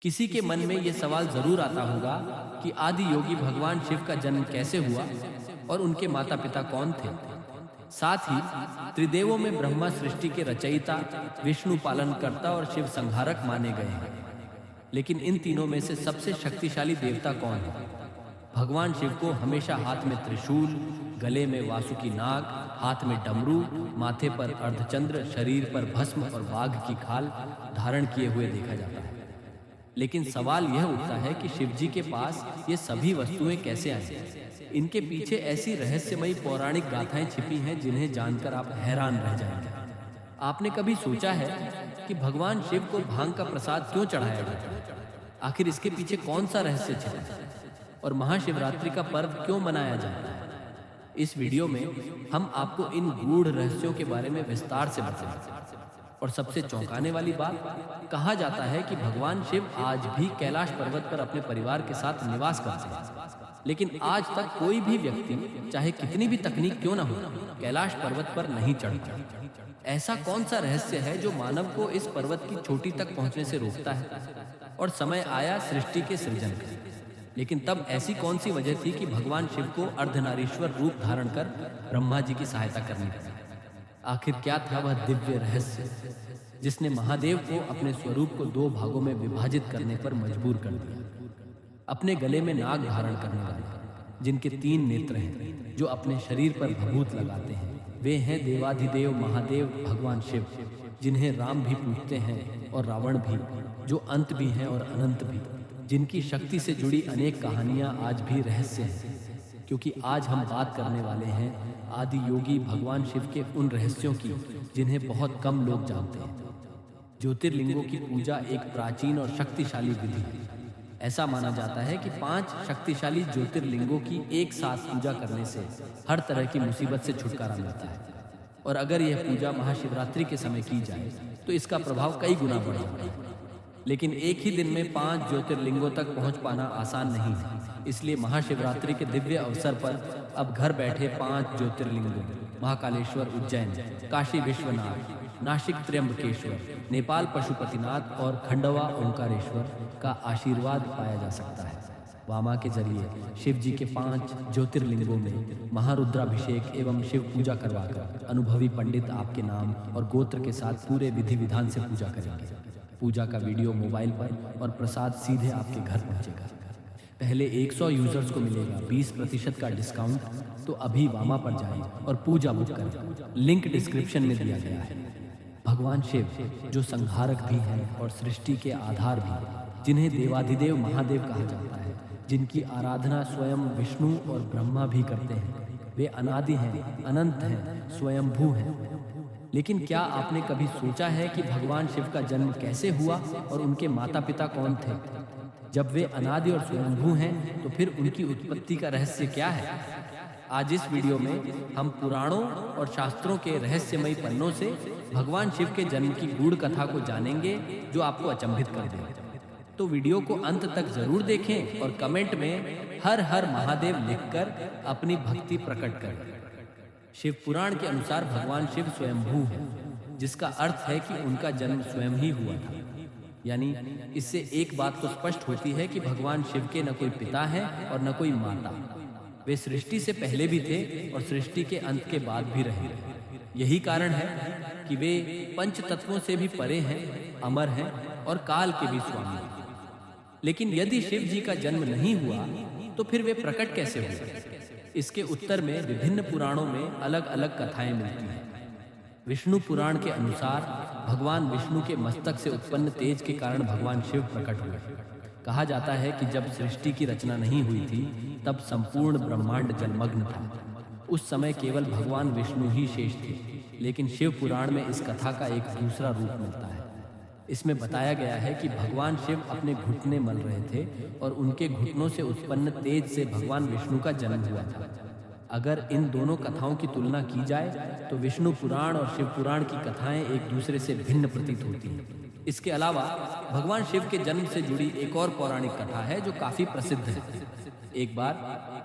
किसी के मन में ये सवाल जरूर आता होगा कि आदि योगी भगवान शिव का जन्म कैसे हुआ और उनके माता पिता कौन थे। साथ ही त्रिदेवों में ब्रह्मा सृष्टि के रचयिता, विष्णु पालनकर्ता और शिव संहारक माने गए हैं। लेकिन इन तीनों में से सबसे शक्तिशाली देवता कौन है? भगवान शिव को हमेशा हाथ में त्रिशूल, गले में वासुकी नाग, हाथ में डमरू, माथे पर अर्धचंद्र, शरीर पर भस्म और बाघ की खाल धारण किए हुए देखा जाता है। लेकिन सवाल यह उठता है कि शिवजी के पास ये सभी वस्तुएं कैसे आई? इनके पीछे ऐसी रहस्यमयी पौराणिक गाथाएं छिपी हैं जिन्हें जानकर आप हैरान रह जाएंगे। आपने कभी सोचा है कि भगवान शिव को भांग का प्रसाद क्यों चढ़ाया जाता है? आखिर इसके पीछे कौन सा रहस्य छिपा है? और महाशिवरात्रि का पर्व क्यों मनाया जाता है? इस वीडियो में हम आपको इन गूढ़ रहस्यों के बारे में विस्तार से बताएंगे। और सबसे चौंकाने वाली बात, कहा जाता है कि भगवान शिव आज भी कैलाश पर्वत पर अपने परिवार के साथ निवास करते हैं। लेकिन आज तक कोई भी व्यक्ति, चाहे कितनी भी तकनीक क्यों ना हो, कैलाश पर्वत पर नहीं चढ़ता। ऐसा कौन सा रहस्य है जो मानव को इस पर्वत की चोटी तक पहुंचने से रोकता है? और समय आया सृष्टि के सृजन का। लेकिन तब ऐसी कौन सी वजह थी कि भगवान शिव को अर्धनारीश्वर रूप धारण कर ब्रह्मा जी की सहायता करनी पड़ी? आखिर क्या था वह दिव्य रहस्य जिसने महादेव को अपने स्वरूप को दो भागों में विभाजित करने पर मजबूर कर दिया? अपने गले में नाग धारण करने वाले, जिनके 3 नेत्र हैं, जो अपने शरीर पर भभूत लगाते हैं, वे हैं देवाधिदेव महादेव भगवान शिव, जिन्हें राम भी पूजते हैं और रावण भी, जो अंत भी हैं और अनंत भी, जिनकी शक्ति से जुड़ी अनेक कहानियां आज भी रहस्य हैं। क्योंकि आज हम बात करने वाले हैं आदि योगी भगवान शिव के उन रहस्यों की जिन्हें बहुत कम लोग जानते हैं। ज्योतिर्लिंगों की पूजा एक प्राचीन और शक्तिशाली विधि है। ऐसा माना जाता है कि 5 शक्तिशाली ज्योतिर्लिंगों की एक साथ पूजा करने से हर तरह की मुसीबत से छुटकारा मिलता है। और अगर यह पूजा महाशिवरात्रि के समय की जाए तो इसका प्रभाव कई गुना बढ़ जाता है। लेकिन एक ही दिन में 5 ज्योतिर्लिंगों तक पहुंच पाना आसान नहीं है। इसलिए महाशिवरात्रि के दिव्य अवसर पर अब घर बैठे 5 ज्योतिर्लिंगों, महाकालेश्वर उज्जैन, काशी विश्वनाथ, नासिक त्र्यंबकेश्वर, नेपाल पशुपतिनाथ और खंडवा ओंकारेश्वर का आशीर्वाद पाया जा सकता है। वामा के जरिए शिव जी के 5 ज्योतिर्लिंगों में महारुद्राभिषेक एवं शिव पूजा करवाकर अनुभवी पंडित आपके नाम और गोत्र के साथ पूरे विधि विधान से पूजा करेंगे। पूजा का वीडियो मोबाइल पर और प्रसाद सीधे आपके घर पहुंचेगा। पहले 100 यूजर्स को मिलेगा 20% का डिस्काउंट। तो अभी वामा पर जाएं और पूजा बुक करें। लिंक डिस्क्रिप्शन में दिया गया है। भगवान शिव जो संहारक भी हैं और सृष्टि के आधार भी, जिन्हें देवाधिदेव महादेव कहा जाता है, जिनकी आराधना स्वयं विष्णु और ब्रह्मा भी करते हैं, वे अनादि हैं, अनंत हैं, स्वयंभू हैं। लेकिन क्या आपने कभी सोचा है कि भगवान शिव का जन्म कैसे हुआ और उनके माता पिता कौन थे? जब वे अनादि और स्वयंभू हैं तो फिर उनकी उत्पत्ति का रहस्य क्या है? आज इस वीडियो में हम पुराणों और शास्त्रों के रहस्यमयी पन्नों से भगवान शिव के जन्म की गूढ़ कथा को जानेंगे, जो आपको अचंभित कर देगा। तो वीडियो को अंत तक जरूर देखें और कमेंट में हर हर महादेव लिखकर अपनी भक्ति प्रकट करें। शिव पुराण के अनुसार भगवान शिव स्वयंभू हैं, जिसका अर्थ है कि उनका जन्म स्वयं ही हुआ था। यानी इससे एक बात तो स्पष्ट होती है कि भगवान शिव के न कोई पिता है और न कोई माता। वे सृष्टि से पहले भी थे और सृष्टि के अंत के बाद भी रहे। यही कारण है कि वे पंच तत्वों से भी परे हैं, अमर हैं और काल के भी स्वामी हैं। लेकिन यदि शिव जी का जन्म नहीं हुआ तो फिर वे प्रकट कैसे हुए? इसके उत्तर में विभिन्न पुराणों में अलग अलग कथाएं मिलती हैं। विष्णु पुराण के अनुसार भगवान विष्णु के मस्तक से उत्पन्न तेज के कारण भगवान शिव प्रकट हुए। कहा जाता है कि जब सृष्टि की रचना नहीं हुई थी तब संपूर्ण ब्रह्मांड जलमग्न था। उस समय केवल भगवान विष्णु ही शेष थे। लेकिन शिव पुराण में इस कथा का एक दूसरा रूप मिलता है। इसमें बताया गया है कि भगवान शिव अपने घुटने मल रहे थे और उनके घुटनों से उत्पन्न तेज से भगवान विष्णु का जन्म हुआ था। अगर इन दोनों कथाओं की तुलना की जाए तो विष्णु पुराण और शिव पुराण की कथाएं एक दूसरे से भिन्न प्रतीत होती हैं। इसके अलावा भगवान शिव के जन्म से जुड़ी एक और पौराणिक कथा है जो काफी प्रसिद्ध है। एक बार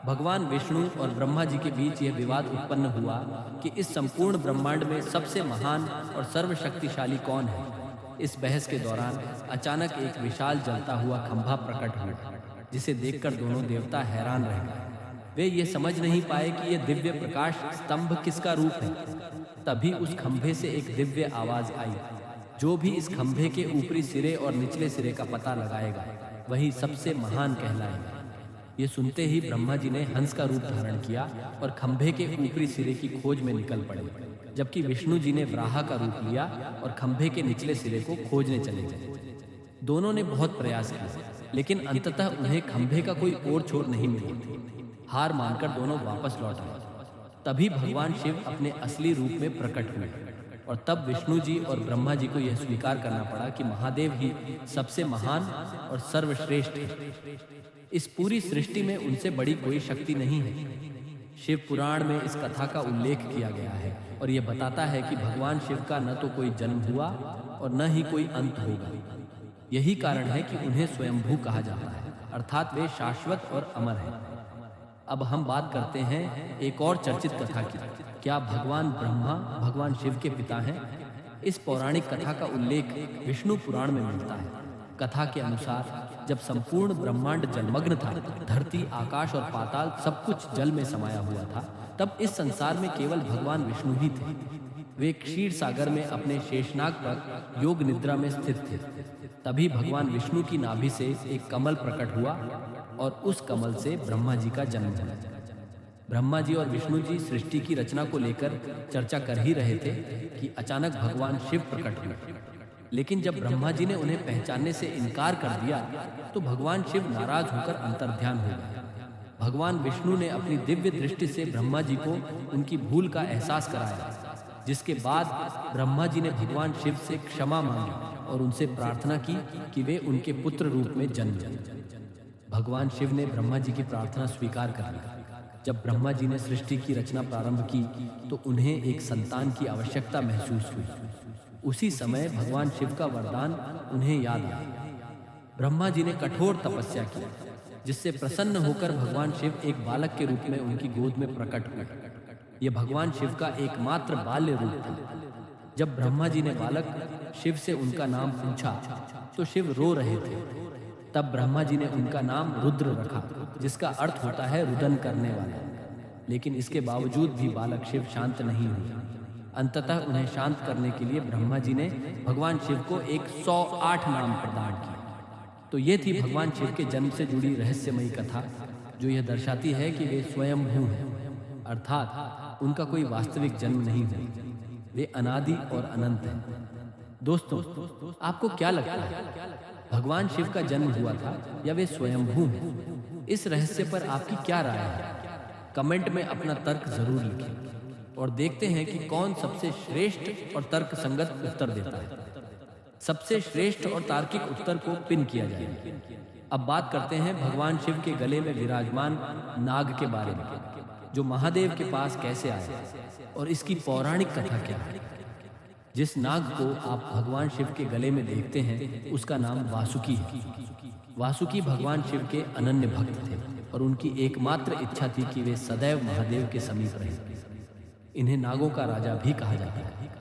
भगवान विष्णु और ब्रह्मा जी के बीच यह विवाद उत्पन्न हुआ कि इस संपूर्ण ब्रह्मांड में सबसे महान और सर्वशक्तिशाली कौन है। इस बहस के दौरान अचानक एक विशाल जलता हुआ खंभा प्रकट हुआ, जिसे देखकर दोनों देवता हैरान रह गए। वे ये समझ नहीं पाए कि यह दिव्य प्रकाश स्तंभ किसका रूप है। तभी उस खंभे से एक दिव्य आवाज आई, जो भी इस खंभे के ऊपरी सिरे और निचले सिरे का पता लगाएगा वही सबसे महान कहलाएगा। ये सुनते ही ब्रह्मा जी ने हंस का रूप धारण किया और खंभे के ऊपरी सिरे की खोज में निकल पड़े, जबकि विष्णु जी ने वराह का रूप लिया और खंभे के निचले सिरे को खोजने चले गए। दोनों ने बहुत प्रयास किया, लेकिन अंततः उन्हें खंभे का कोई और छोर नहीं मिला। हार मानकर दोनों वापस लौट आए। तभी भगवान शिव अपने असली रूप में प्रकट हुए और तब विष्णु जी और ब्रह्मा जी को यह स्वीकार करना पड़ा कि महादेव ही सबसे महान और सर्वश्रेष्ठ है। इस पूरी सृष्टि में उनसे बड़ी कोई शक्ति नहीं है। शिव पुराण में इस कथा का उल्लेख किया गया है और यह बताता है कि भगवान शिव का न तो कोई जन्म हुआ और न ही कोई अंत होगा। यही कारण है कि उन्हें स्वयंभू कहा जाता है, अर्थात वे शाश्वत और अमर हैं। अब हम बात करते हैं एक और चर्चित कथा की। क्या भगवान ब्रह्मा भगवान शिव के पिता हैं? इस पौराणिक कथा का उल्लेख विष्णु पुराण में मिलता है। कथा के अनुसार जब संपूर्ण ब्रह्मांड जलमग्न था, धरती, आकाश और पाताल सब कुछ जल में समाया हुआ था, तब इस संसार में केवल भगवान विष्णु ही थे। वे क्षीर सागर में अपने शेषनाग पर योग निद्रा में स्थित थे। तभी भगवान विष्णु की नाभि से एक कमल प्रकट हुआ और उस कमल से ब्रह्मा जी का जन्म हुआ। ब्रह्मा जी और विष्णु जी सृष्टि की रचना को लेकर चर्चा कर ही रहे थे कि अचानक भगवान शिव प्रकट हुए। लेकिन जब ब्रह्मा जी ने उन्हें पहचानने से इनकार कर दिया तो भगवान शिव नाराज होकर अंतर्ध्यान हो गए। भगवान विष्णु ने अपनी दिव्य दृष्टि से ब्रह्मा जी को उनकी भूल का एहसास कराया, जिसके बाद ब्रह्मा जी ने भगवान शिव से क्षमा मांगी और उनसे प्रार्थना की कि वे उनके पुत्र रूप में जन्म लें। भगवान शिव ने ब्रह्मा जी की प्रार्थना स्वीकार कर ली। जब ब्रह्मा जी ने सृष्टि की रचना प्रारंभ की तो उन्हें एक संतान की आवश्यकता महसूस हुई। उसी समय भगवान शिव का वरदान उन्हें याद आया। ब्रह्मा जी ने कठोर तपस्या की, जिससे प्रसन्न होकर भगवान शिव एक बालक के रूप में उनकी गोद में प्रकट हुए। यह भगवान शिव का एकमात्र बाल्य रूप था। जब ब्रह्मा जी ने बालक शिव से उनका नाम पूछा तो शिव रो रहे थे। तब ब्रह्मा जी ने उनका नाम रुद्र रखा, जिसका अर्थ होता है रुदन करने वाला। लेकिन इसके बावजूद भी बालक शिव शांत नहीं हुए। अंततः उन्हें शांत करने के लिए ब्रह्मा जी ने भगवान शिव को 108 नाम प्रदान किए। तो ये थी भगवान शिव के जन्म से जुड़ी रहस्यमयी कथा, जो यह दर्शाती है कि वे स्वयंभू हैं, अर्थात उनका कोई वास्तविक जन्म नहीं है। वे अनादि और अनंत हैं। दोस्तों, आपको क्या लगता है, भगवान शिव का जन्म हुआ था या वे स्वयंभू हैं? इस रहस्य पर आपकी क्या राय है? कमेंट में अपना तर्क जरूर लिखें और देखते हैं कि कौन सबसे श्रेष्ठ और तर्क संगत उत्तर देता है। सबसे श्रेष्ठ और तार्किक उत्तर को पिन किया जाएगा। अब बात करते हैं भगवान शिव के गले में विराजमान नाग के बारे में, जो महादेव के पास कैसे आया और इसकी पौराणिक कथा क्या है। जिस नाग को आप भगवान शिव के गले में देखते हैं उसका नाम वासुकी है। वासुकी भगवान शिव के अनन्य भक्त थे और उनकी एकमात्र इच्छा थी कि वे सदैव महादेव के समीप रहें। इन्हें नागों का राजा भी कहा जाता है।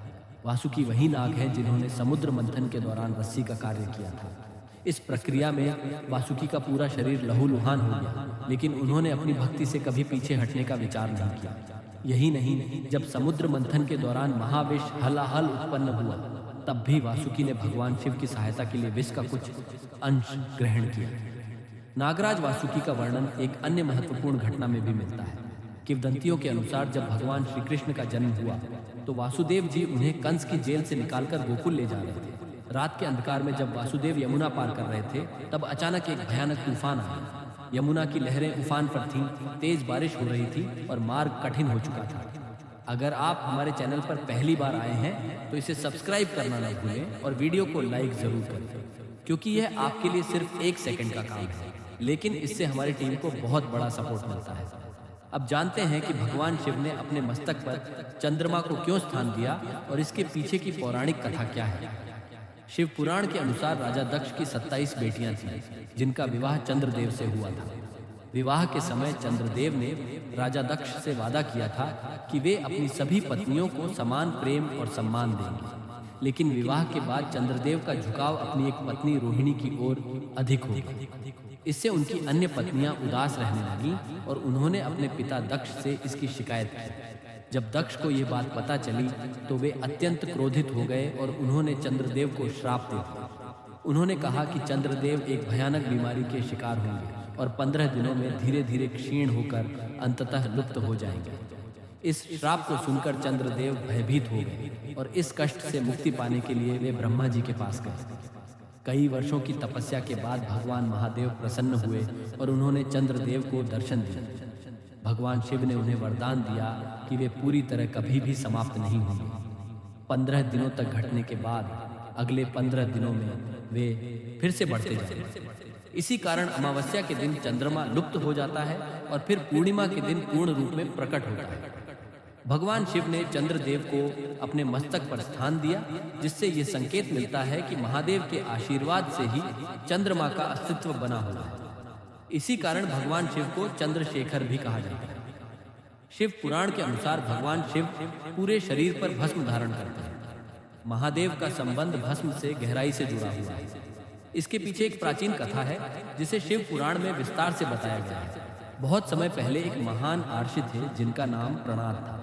वासुकी वही नाग हैं जिन्होंने समुद्र मंथन के दौरान रस्सी का कार्य किया था। इस प्रक्रिया में वासुकी का पूरा शरीर लहूलुहान हो गया, लेकिन उन्होंने अपनी भक्ति से कभी पीछे हटने का विचार नहीं किया। यही नहीं, जब समुद्र मंथन के दौरान महाविष हलाहल उत्पन्न हुआ, तब भी वासुकी ने भगवान शिव की सहायता के लिए विष का कुछ अंश ग्रहण किया। नागराज वासुकी का वर्णन एक अन्य महत्वपूर्ण घटना में भी मिलता है। किंवदंतियों के अनुसार जब भगवान श्री कृष्ण का जन्म हुआ तो वासुदेव जी उन्हें कंस की जेल से निकालकर गोकुल ले जा रहे थे। रात के अंधकार में जब वासुदेव यमुना पार कर रहे थे, तब अचानक एक भयानक तूफान आया। यमुना की लहरें उफान पर थीं, तेज बारिश हो रही थी और मार्ग कठिन हो चुका था। अगर आप हमारे चैनल पर पहली बार आए हैं तो इसे सब्सक्राइब करना न भूलें और वीडियो को लाइक जरूर करें, क्योंकि यह आपके लिए सिर्फ 1 सेकंड का काम है, लेकिन इससे हमारी टीम को बहुत बड़ा सपोर्ट मिलता है। अब जानते हैं कि भगवान शिव ने अपने मस्तक पर चंद्रमा को क्यों स्थान दिया और इसके पीछे की पौराणिक कथा क्या है। शिव पुराण के अनुसार राजा दक्ष की 27 बेटियां थीं, जिनका विवाह चंद्रदेव से हुआ था। विवाह के समय चंद्रदेव ने राजा दक्ष से वादा किया था कि वे अपनी सभी पत्नियों को समान प्रेम और सम्मान देंगे। लेकिन विवाह के बाद चंद्रदेव का झुकाव अपनी एक पत्नी रोहिणी की ओर अधिक हो गया। इससे उनकी अन्य पत्नियां उदास रहने लगीं और उन्होंने अपने पिता दक्ष से इसकी शिकायत की। जब दक्ष को यह बात पता चली तो वे अत्यंत क्रोधित हो गए और उन्होंने चंद्रदेव को श्राप दे दिया। उन्होंने कहा कि चंद्रदेव एक भयानक बीमारी के शिकार होंगे और 15 दिनों में धीरे धीरे क्षीण होकर अंततः लुप्त हो जाएंगे। इस श्राप को सुनकर चंद्रदेव भयभीत हो गए और इस कष्ट से मुक्ति पाने के लिए वे ब्रह्मा जी के पास गए। कई वर्षों की तपस्या के बाद भगवान महादेव प्रसन्न हुए और उन्होंने चंद्रदेव को दर्शन दिया। भगवान शिव ने उन्हें वरदान दिया कि वे पूरी तरह कभी भी समाप्त नहीं होंगे। 15 दिनों तक घटने के बाद अगले 15 दिनों में वे फिर से बढ़ते जाते। इसी कारण अमावस्या के दिन चंद्रमा लुप्त हो जाता है और फिर पूर्णिमा के दिन पूर्ण रूप में प्रकट होता है। भगवान शिव ने चंद्रदेव को अपने मस्तक पर स्थान दिया, जिससे ये संकेत मिलता है कि महादेव के आशीर्वाद से ही चंद्रमा का अस्तित्व बना हुआ है। इसी कारण भगवान शिव को चंद्रशेखर भी कहा जाता है। शिव पुराण के अनुसार भगवान शिव पूरे शरीर पर भस्म धारण करते हैं। महादेव का संबंध भस्म से गहराई से जुड़ा हुआ है। इसके पीछे एक प्राचीन कथा है जिसे शिव पुराण में विस्तार से बताया गया है। बहुत समय पहले एक महान आर्षि थे जिनका नाम प्रणात था।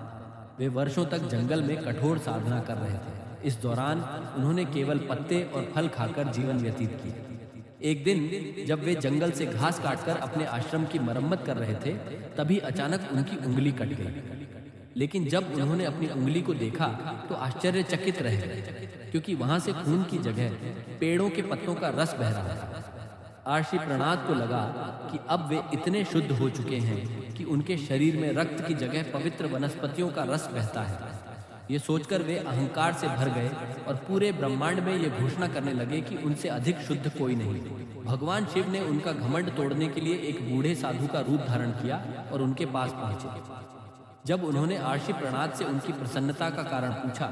वे वर्षों तक जंगल में कठोर साधना कर रहे थे। इस दौरान उन्होंने केवल पत्ते और फल खाकर जीवन व्यतीत किया। एक दिन जब वे जंगल से घास काटकर अपने आश्रम की मरम्मत कर रहे थे, तभी अचानक उनकी उंगली कट गई। लेकिन जब उन्होंने अपनी उंगली को देखा तो आश्चर्यचकित रह गए, क्योंकि वहां से खून की जगह पेड़ों के पत्तों का रस बह रहा था। आर्षि प्रणात को लगा कि अब वे इतने शुद्ध हो चुके हैं कि उनके शरीर में रक्त की जगह पवित्र वनस्पतियों का रस बहता है। ये सोचकर वे अहंकार से भर गए और पूरे ब्रह्मांड में ये घोषणा करने लगे कि उनसे अधिक शुद्ध कोई नहीं। भगवान शिव ने उनका घमंड तोड़ने के लिए एक बूढ़े साधु का रूप धारण किया और उनके पास पहुंचे। जब उन्होंने आर्षि प्रणात से उनकी प्रसन्नता का कारण पूछा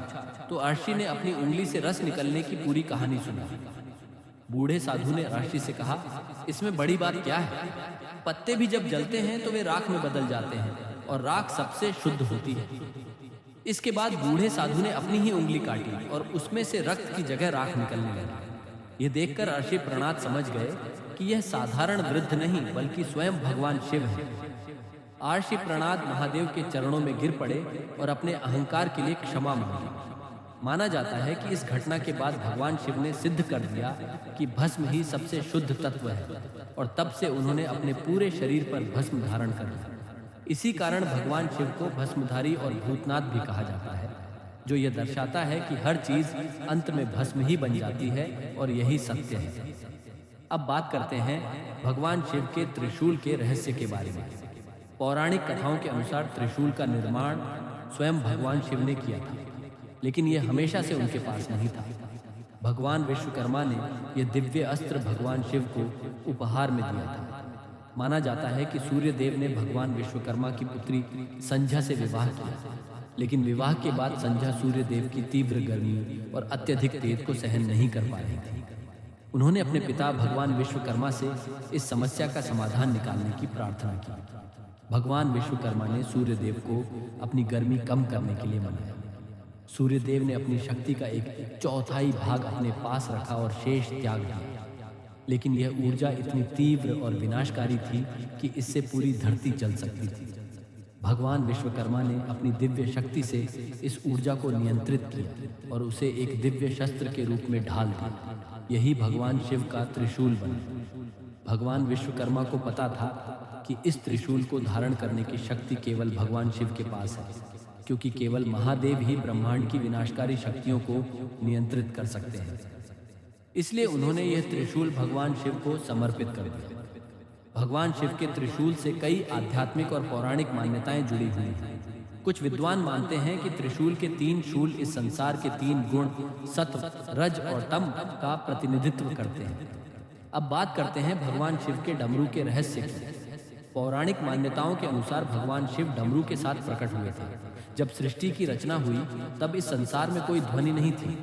तो आर्षि ने अपनी उंगली से रस निकलने की पूरी कहानी सुनाई। बूढ़े साधु ने आर्षि से कहा, इसमें बड़ी बात क्या है? पत्ते भी जब जलते हैं तो वे राख में बदल जाते हैं और राख सबसे शुद्ध होती है। इसके बाद बूढ़े साधु ने अपनी ही उंगली काटी और उसमें से रक्त की जगह राख निकलने लगी। ये देखकर आर्षि प्रणात समझ गए कि यह साधारण वृद्ध नहीं बल्कि स्वयं भगवान शिव है। आर्षि प्रणात महादेव के चरणों में गिर पड़े और अपने अहंकार के लिए क्षमा मांगी। माना जाता है कि इस घटना के बाद भगवान शिव ने सिद्ध कर दिया कि भस्म ही सबसे शुद्ध तत्व है और तब से उन्होंने अपने पूरे शरीर पर भस्म धारण कर लिया। इसी कारण भगवान शिव को भस्मधारी और भूतनाथ भी कहा जाता है, जो यह दर्शाता है कि हर चीज अंत में भस्म ही बन जाती है और यही सत्य है। अब बात करते हैं भगवान शिव के त्रिशूल के रहस्य के बारे में। पौराणिक कथाओं के अनुसार त्रिशूल का निर्माण स्वयं भगवान शिव ने किया था, लेकिन यह हमेशा से उनके पास नहीं था। भगवान विश्वकर्मा ने यह दिव्य अस्त्र भगवान शिव को उपहार में दिया था। माना जाता है कि सूर्य देव ने भगवान विश्वकर्मा की पुत्री संध्या से विवाह किया, लेकिन विवाह के बाद संध्या सूर्य देव की तीव्र गर्मी और अत्यधिक तेज को सहन नहीं कर पा रही थी। उन्होंने अपने पिता भगवान विश्वकर्मा से इस समस्या का समाधान निकालने की प्रार्थना की। भगवान विश्वकर्मा ने सूर्य देव को अपनी गर्मी कम करने के लिए मनाया। सूर्य देव ने अपनी शक्ति का एक चौथाई भाग अपने पास रखा और शेष त्याग दिया, लेकिन यह ऊर्जा इतनी तीव्र और विनाशकारी थी कि इससे पूरी धरती जल सकती थी। भगवान विश्वकर्मा ने अपनी दिव्य शक्ति से इस ऊर्जा को नियंत्रित किया और उसे एक दिव्य शस्त्र के रूप में ढाल दिया। यही भगवान शिव का त्रिशूल बना। भगवान विश्वकर्मा को पता था कि इस त्रिशूल को धारण करने की शक्ति केवल भगवान शिव के पास है, क्योंकि केवल महादेव ही ब्रह्मांड की विनाशकारी शक्तियों को नियंत्रित कर सकते हैं। इसलिए उन्होंने यह त्रिशूल भगवान शिव को समर्पित कर दिया। भगवान शिव के त्रिशूल से कई आध्यात्मिक और पौराणिक मान्यताएं जुड़ी हुई हैं। कुछ विद्वान मानते हैं कि त्रिशूल के 3 शूल इस संसार के 3 गुण सत्व, रज और तम का प्रतिनिधित्व करते हैं। अब बात करते हैं भगवान शिव के डमरू के रहस्य की। पौराणिक मान्यताओं के अनुसार भगवान शिव डमरू के साथ प्रकट हुए थे। जब सृष्टि की रचना हुई तब इस संसार में कोई ध्वनि नहीं थी।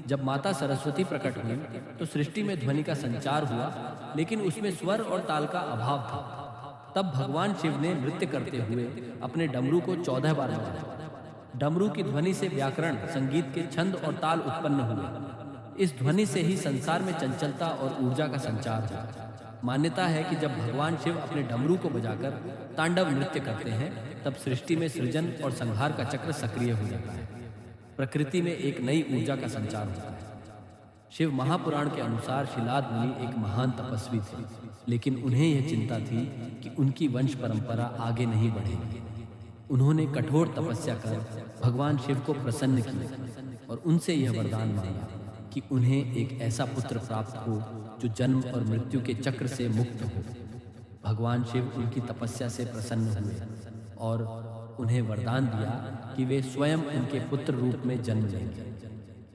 जब माता सरस्वती प्रकट हुई तो सृष्टि में ध्वनि का संचार हुआ, लेकिन उसमें स्वर और ताल का अभाव था। तब भगवान शिव ने नृत्य करते हुए अपने डमरू को 14 बार बजाया। डमरू की ध्वनि से व्याकरण, संगीत के छंद और ताल उत्पन्न हुए। इस ध्वनि से ही संसार में चंचलता और ऊर्जा का संचार हुआ। मान्यता है कि जब भगवान शिव अपने डमरू को बजाकर तांडव नृत्य करते हैं, तब सृष्टि में सृजन और संहार का चक्र सक्रिय हो जाता है। प्रकृति में एक नई ऊर्जा का संचार होता है। शिव महापुराण के अनुसार शिलाद मुनि एक महान तपस्वी थे, लेकिन उन्हें यह चिंता थी कि उनकी वंश परंपरा आगे नहीं बढ़ेगी। उन्होंने कठोर तपस्या कर भगवान शिव को प्रसन्न किया और उनसे यह वरदान मांगा कि उन्हें एक ऐसा पुत्र प्राप्त हो जो जन्म और मृत्यु के चक्र से मुक्त हो। भगवान शिव उनकी तपस्या से प्रसन्न हुए और उन्हें वरदान दिया कि वे स्वयं उनके पुत्र रूप में जन्म लेंगे।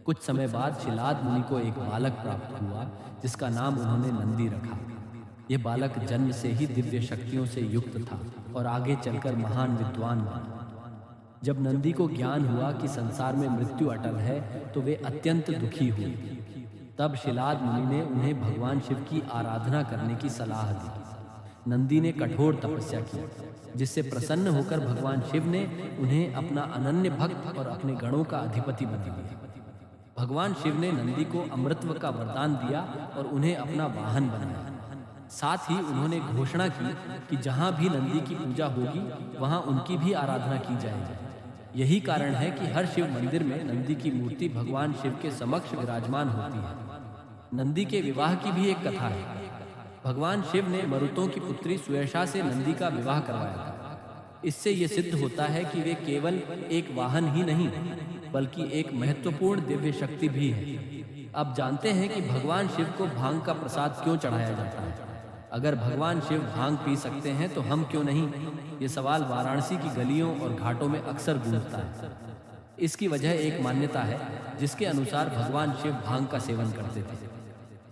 कुछ समय बाद शिलाद मुनि को एक बालक प्राप्त हुआ, जिसका नाम उन्होंने नंदी रखा। यह बालक जन्म से ही दिव्य शक्तियों से युक्त था और आगे चलकर महान विद्वान बना। जब नंदी को ज्ञान हुआ कि संसार में मृत्यु अटल है, तो वे अत्यंत दुखी हुए। तब शिलाद मुनि ने उन्हें भगवान शिव की आराधना करने की सलाह दी। नंदी ने कठोर तपस्या की, जिससे प्रसन्न होकर भगवान शिव ने उन्हें अपना अनन्य भक्त और अपने गणों का अधिपति बना दिया। भगवान शिव ने नंदी को अमृतत्व का वरदान दिया और उन्हें अपना वाहन बनाया। साथ ही उन्होंने घोषणा की कि जहां भी नंदी की पूजा होगी, वहां उनकी भी आराधना की जाएगी। यही कारण है कि हर शिव मंदिर में नंदी की मूर्ति भगवान शिव के समक्ष विराजमान होती है। नंदी के विवाह की भी एक कथा है। भगवान शिव ने मरुतों की पुत्री सुयशा से नंदी का विवाह करवाया था। इससे यह सिद्ध होता है कि वे केवल एक वाहन ही नहीं, बल्कि एक महत्वपूर्ण दिव्य शक्ति भी है। अब जानते हैं कि भगवान शिव को भांग का प्रसाद क्यों चढ़ाया जाता है। अगर भगवान शिव भांग पी सकते हैं तो हम क्यों नहीं? ये सवाल वाराणसी की गलियों और घाटों में अक्सर गूंजता है। इसकी वजह एक मान्यता है जिसके अनुसार भगवान शिव भांग का सेवन करते थे।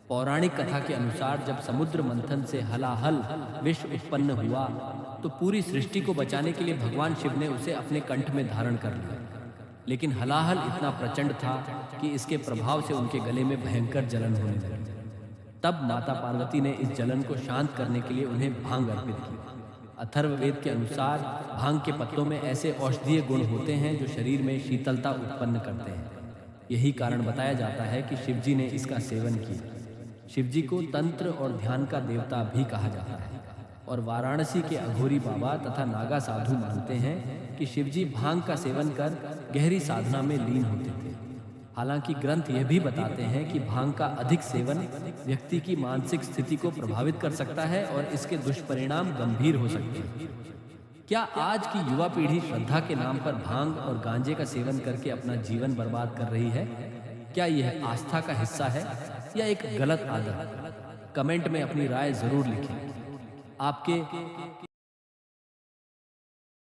पौराणिक कथा के अनुसार जब समुद्र मंथन से हलाहल विष उत्पन्न हुआ, तो पूरी सृष्टि को बचाने के लिए भगवान शिव ने उसे अपने कंठ में धारण कर लिया। लेकिन हलाहल इतना प्रचंड था कि इसके प्रभाव से उनके गले में भयंकर जलन होने लगी। तब माता पार्वती ने इस जलन को शांत करने के लिए उन्हें भांग अर्पित की। अथर्ववेद के अनुसार भांग के पत्तों में ऐसे औषधीय गुण होते हैं जो शरीर में शीतलता उत्पन्न करते हैं। यही कारण बताया जाता है कि शिवजी ने इसका सेवन किया। शिवजी को तंत्र और ध्यान का देवता भी कहा जाता है और वाराणसी के अघोरी बाबा तथा नागा साधु मानते हैं कि शिवजी भांग का सेवन कर गहरी साधना में लीन होते थे। हालांकि ग्रंथ यह भी बताते हैं कि भांग का अधिक सेवन व्यक्ति की मानसिक स्थिति को प्रभावित कर सकता है और इसके दुष्परिणाम गंभीर हो सकते हैं। क्या आज की युवा पीढ़ी श्रद्धा के नाम पर भांग और गांजे का सेवन करके अपना जीवन बर्बाद कर रही है? क्या यह आस्था का हिस्सा है या एक गलत आदत? कमेंट में अपनी राय जरूर लिखें। आपके